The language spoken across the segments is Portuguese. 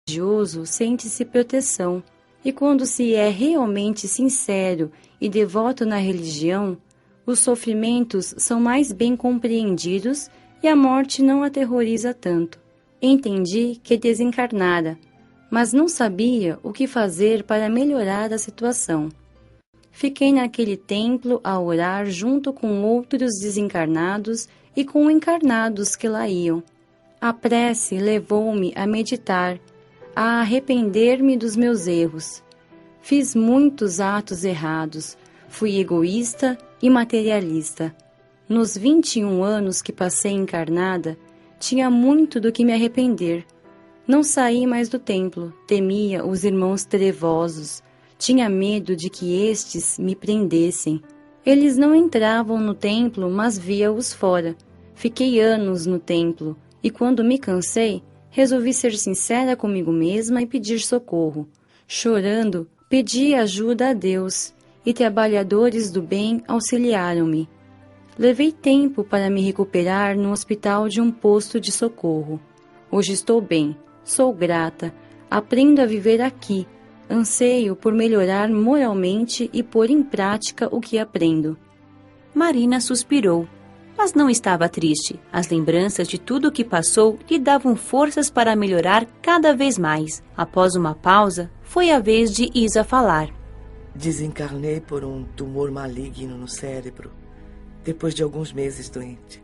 religioso sente-se proteção, e quando se é realmente sincero e devoto na religião, os sofrimentos são mais bem compreendidos e a morte não aterroriza tanto. Entendi que desencarnara, mas não sabia o que fazer para melhorar a situação. Fiquei naquele templo a orar junto com outros desencarnados e com encarnados que lá iam. A prece levou-me a meditar, a arrepender-me dos meus erros. Fiz muitos atos errados, fui egoísta e materialista. Nos 21 anos que passei encarnada, tinha muito do que me arrepender. Não saí mais do templo, temia os irmãos trevosos, tinha medo de que estes me prendessem. Eles não entravam no templo, mas via-os fora. Fiquei anos no templo, e quando me cansei, resolvi ser sincera comigo mesma e pedir socorro. Chorando, pedi ajuda a Deus, e trabalhadores do bem auxiliaram-me. Levei tempo para me recuperar no hospital de um posto de socorro. Hoje estou bem, sou grata, aprendo a viver aqui, anseio por melhorar moralmente e pôr em prática o que aprendo. Marina suspirou, mas não estava triste. As lembranças de tudo o que passou lhe davam forças para melhorar cada vez mais. Após uma pausa, foi a vez de Isa falar. Desencarnei por um tumor maligno no cérebro, depois de alguns meses doente.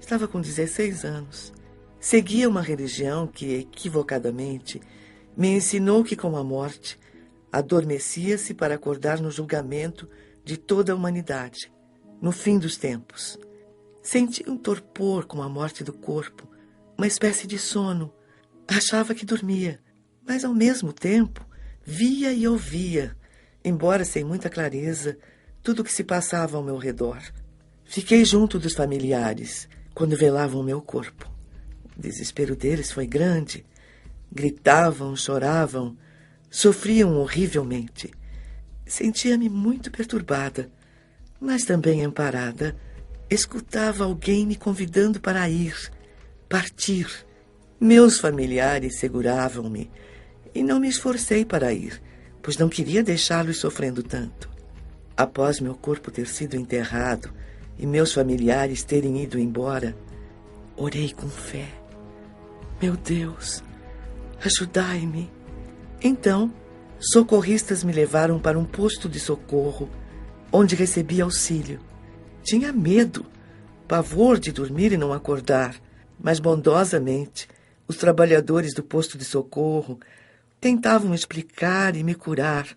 Estava com 16 anos. Seguia uma religião que, equivocadamente, me ensinou que com a morte, adormecia-se para acordar no julgamento de toda a humanidade, no fim dos tempos. Senti um torpor com a morte do corpo, uma espécie de sono. Achava que dormia, mas ao mesmo tempo via e ouvia, embora sem muita clareza, tudo o que se passava ao meu redor. Fiquei junto dos familiares quando velavam o meu corpo. O desespero deles foi grande. Gritavam, choravam, sofriam horrivelmente. Sentia-me muito perturbada, mas também amparada. Escutava alguém me convidando para ir, partir. Meus familiares seguravam-me e não me esforcei para ir, pois não queria deixá-los sofrendo tanto. Após meu corpo ter sido enterrado e meus familiares terem ido embora, orei com fé. Meu Deus, ajudai-me. Então, socorristas me levaram para um posto de socorro, onde recebi auxílio. Tinha medo, pavor de dormir e não acordar, mas bondosamente, os trabalhadores do posto de socorro tentavam explicar e me curar,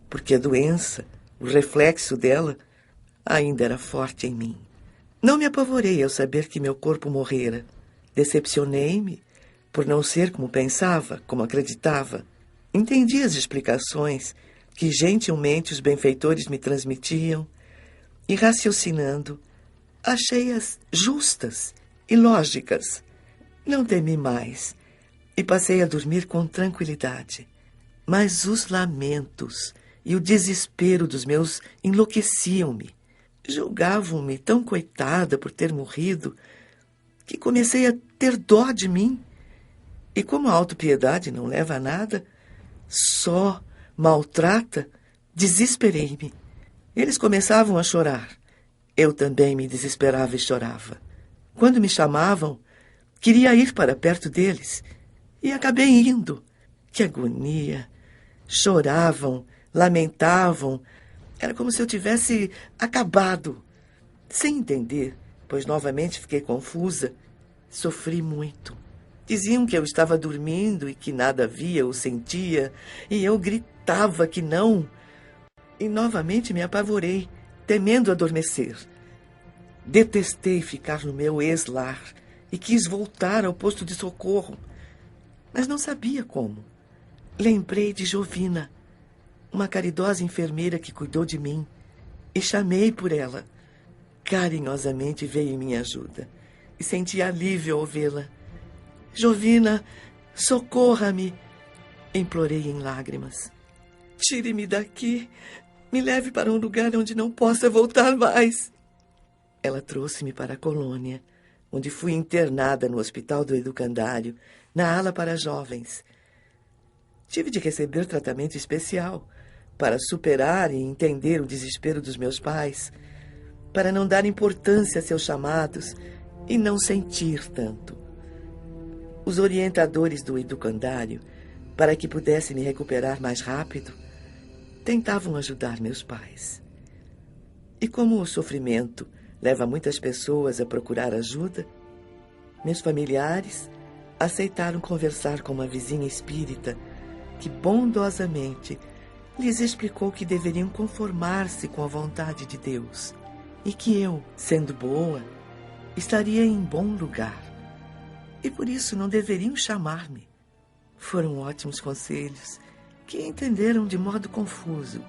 porque a doença, o reflexo dela, ainda era forte em mim. Não me apavorei ao saber que meu corpo morrera. Decepcionei-me por não ser como pensava, como acreditava. Entendi as explicações que gentilmente os benfeitores me transmitiam e, raciocinando, achei-as justas e lógicas. Não temi mais e passei a dormir com tranquilidade. Mas os lamentos e o desespero dos meus enlouqueciam-me. Julgavam-me tão coitada por ter morrido que comecei a ter dó de mim. E como a autopiedade não leva a nada, só maltrata, desesperei-me. Eles começavam a chorar. Eu também me desesperava e chorava. Quando me chamavam, queria ir para perto deles. E acabei indo. Que agonia! Choravam, lamentavam. Era como se eu tivesse acabado. Sem entender, pois novamente fiquei confusa, sofri muito. Diziam que eu estava dormindo e que nada via ou sentia, e eu gritava que não. E novamente me apavorei, temendo adormecer. Detestei ficar no meu ex-lar e quis voltar ao posto de socorro, mas não sabia como. Lembrei de Jovina, uma caridosa enfermeira que cuidou de mim, e chamei por ela. Carinhosamente veio em minha ajuda e senti alívio ao vê-la. Jovina, socorra-me, implorei em lágrimas. Tire-me daqui, me leve para um lugar onde não possa voltar mais. Ela trouxe-me para a colônia, onde fui internada no hospital do educandário, na ala para jovens. Tive de receber tratamento especial para superar e entender o desespero dos meus pais, para não dar importância a seus chamados e não sentir tanto. Os orientadores do educandário, para que pudesse me recuperar mais rápido, tentavam ajudar meus pais. E como o sofrimento leva muitas pessoas a procurar ajuda, meus familiares aceitaram conversar com uma vizinha espírita que bondosamente lhes explicou que deveriam conformar-se com a vontade de Deus e que eu, sendo boa, estaria em bom lugar e por isso não deveriam chamar-me. Foram ótimos conselhos que entenderam de modo confuso,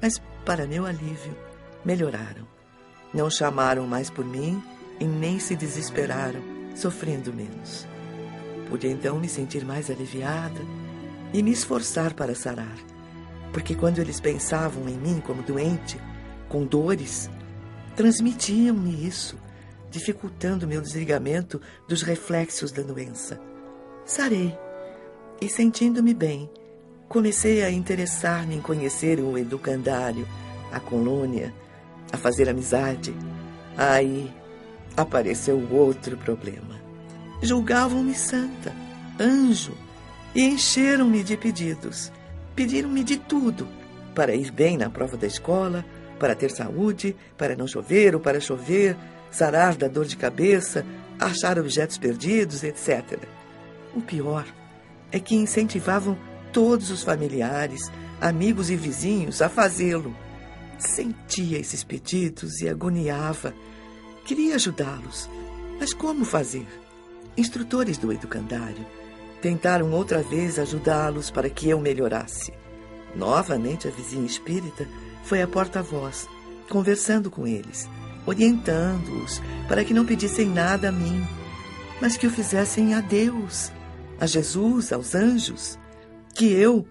mas, para meu alívio, melhoraram. Não chamaram mais por mim e nem se desesperaram, sofrendo menos. Pude então me sentir mais aliviada e me esforçar para sarar, porque quando eles pensavam em mim como doente, com dores, transmitiam-me isso, dificultando meu desligamento dos reflexos da doença. Sarei e, sentindo-me bem, comecei a interessar-me em conhecer o educandário, a colônia, a fazer amizade. Aí apareceu outro problema. Julgavam-me santa, anjo, e encheram-me de pedidos. Pediram-me de tudo, para ir bem na prova da escola, para ter saúde, para não chover ou para chover, sarar da dor de cabeça, achar objetos perdidos, etc. O pior é que incentivavam todos os familiares, amigos e vizinhos a fazê-lo. Sentia esses pedidos e agoniava. Queria ajudá-los, mas como fazer? Instrutores do educandário tentaram outra vez ajudá-los para que eu melhorasse. Novamente a vizinha espírita foi a porta-voz, conversando com eles, orientando-os para que não pedissem nada a mim, mas que o fizessem a Deus, a Jesus, aos anjos, que eu,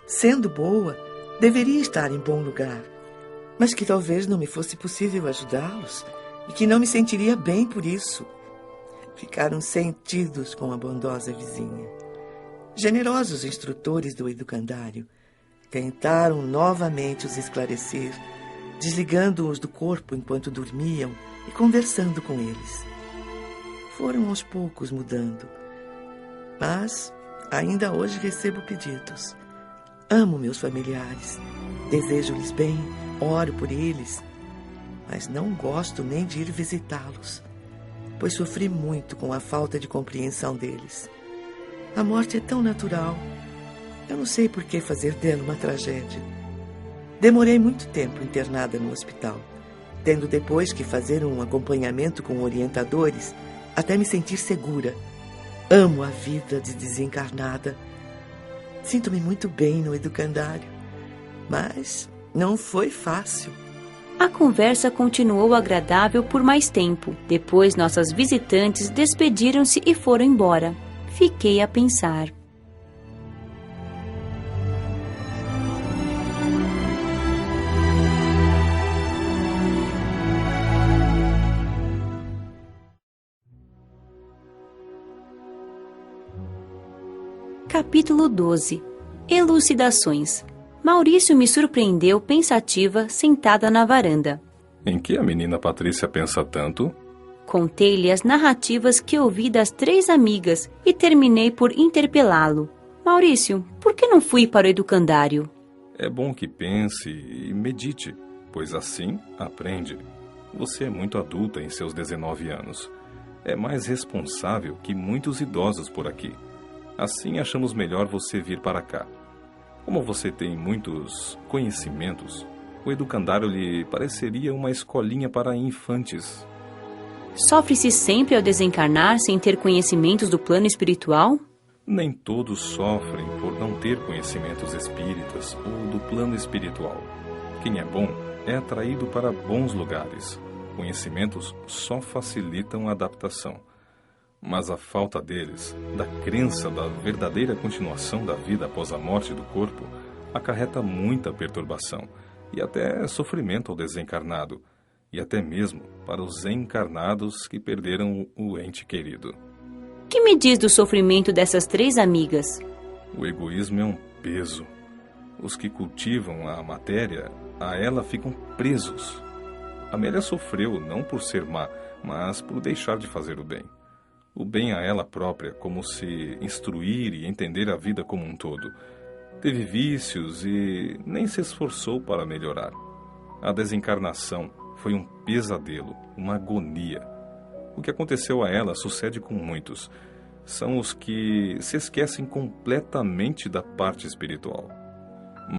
sendo boa, deveria estar em bom lugar, mas que talvez não me fosse possível ajudá-los e que não me sentiria bem por isso. Ficaram sentidos com a bondosa vizinha. Generosos instrutores do educandário tentaram novamente os esclarecer, desligando-os do corpo enquanto dormiam e conversando com eles. Foram aos poucos mudando, mas ainda hoje recebo pedidos. Amo meus familiares, desejo-lhes bem, oro por eles, mas não gosto nem de ir visitá-los, pois sofri muito com a falta de compreensão deles. A morte é tão natural, eu não sei por que fazer dela uma tragédia. Demorei muito tempo internada no hospital, tendo depois que fazer um acompanhamento com orientadores até me sentir segura. Amo a vida de desencarnada. Sinto-me muito bem no educandário, mas não foi fácil. A conversa continuou agradável por mais tempo. Depois, nossas visitantes despediram-se e foram embora. Fiquei a pensar. Capítulo 12. Elucidações. Maurício me surpreendeu pensativa, sentada na varanda. Em que a menina Patrícia pensa tanto? Contei-lhe as narrativas que ouvi das 3 amigas e terminei por interpelá-lo. Maurício, por que não fui para o educandário? É bom que pense e medite, pois assim aprende. Você é muito adulta em seus 19 anos. É mais responsável que muitos idosos por aqui. Assim achamos melhor você vir para cá. Como você tem muitos conhecimentos, o educandário lhe pareceria uma escolinha para infantes. Sofre-se sempre ao desencarnar sem ter conhecimentos do plano espiritual? Nem todos sofrem por não ter conhecimentos espíritas ou do plano espiritual. Quem é bom é atraído para bons lugares. Conhecimentos só facilitam a adaptação. Mas a falta deles, da crença da verdadeira continuação da vida após a morte do corpo, acarreta muita perturbação e até sofrimento ao desencarnado, e até mesmo para os encarnados que perderam o ente querido. Que me diz do sofrimento dessas 3 amigas? O egoísmo é um peso. Os que cultivam a matéria, a ela ficam presos. Amélia sofreu não por ser má, mas por deixar de fazer o bem. O bem a ela própria, como se instruir e entender a vida como um todo. Teve vícios e nem se esforçou para melhorar. A desencarnação foi um pesadelo, uma agonia. O que aconteceu a ela sucede com muitos. São os que se esquecem completamente da parte espiritual.